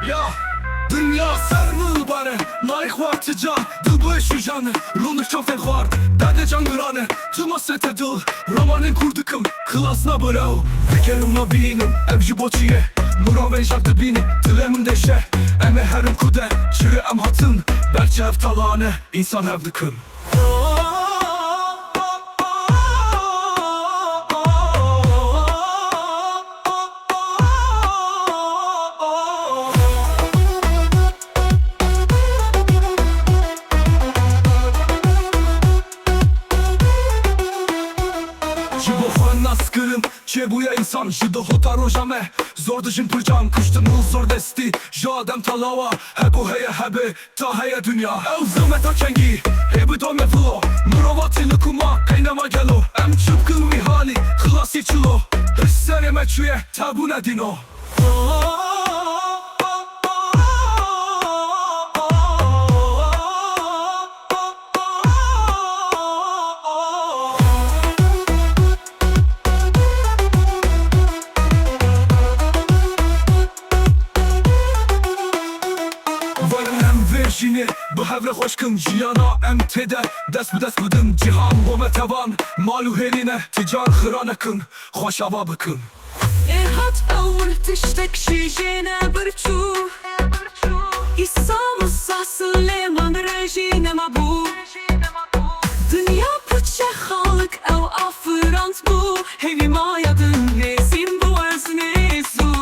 Ya dünya sarnıl bana layık vaktica dil bu eşi canı runik çok fenhard derde can gıranı tuma sete dil romanın kurdukım klasna bırav Fikerimla binim evci boçiye Nuran ve jaktı bini dilemin deşe Eme herim kude çürü em hatın Berçe ev talane insan ev dıkın Skırım çebuya insan jida hotaro jame zor dışın pırcan kıştın zor desti jadem talava hebu heye hebe ta heye dünya ev zımeta kengi hebu dome flo muravati lukuma peynama gelo em çıpkın vihali klasi çilo hissene meçüye tabu nedino Jini bu hevre hoşkın jiyana em tede Dest bi dest bidin cihan bu metevan Malu herine tican hıran akın Hoş hava bıkın Erhat avur tiştek şijene bırçu İsa Musa Süleyman rejine mabu Dünya pıçe halık ev afırant bu Hevi mayadın nezin bu ez nezu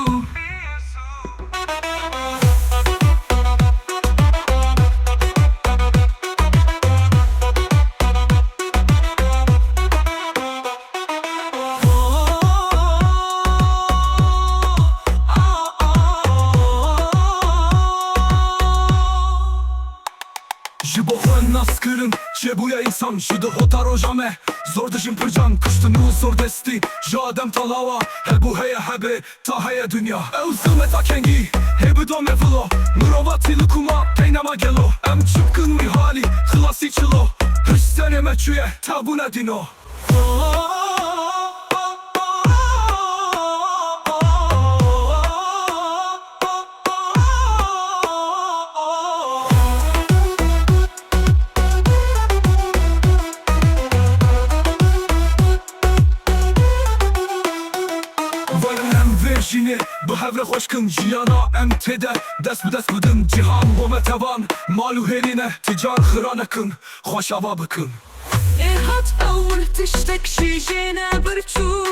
Jibohan naskırın çebuya insan jida hotaro jame zor dışın pırcan kıştın zor desti jadem talava hebu heye hebe ta heye dünya ev zımeta kengi hebu dome flo muravati lukuma peynama gelo em çıpkın vihali klasi çilo hissene meçüye tabu nedino Jini bu hevre hoşkın jiyana em tede Dest bi dest bidin cihan bu metevan Malu herine tican hıran akın Hoş hava bıkın Erhat avur tiştek şijene bırçu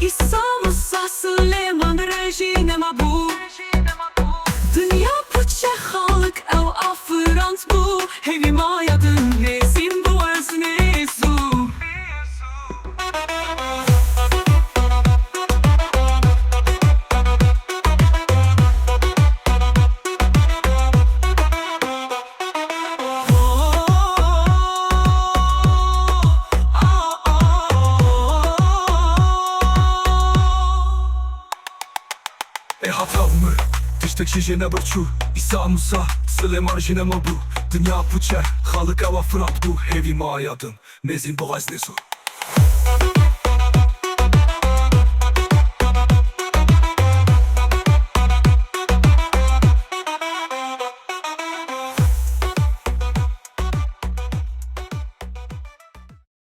İsa Musa Süleyman rejine mabu Dünya pıçe halık ev afırant bu Hevi mayadın nezin bu ez nezu Hatavmı tiştek şijene bırçu İsa Musa Süleyman jine mabu Dünya pıçe halık ev afırant bu Hevi mayadın nezin bu ez nezu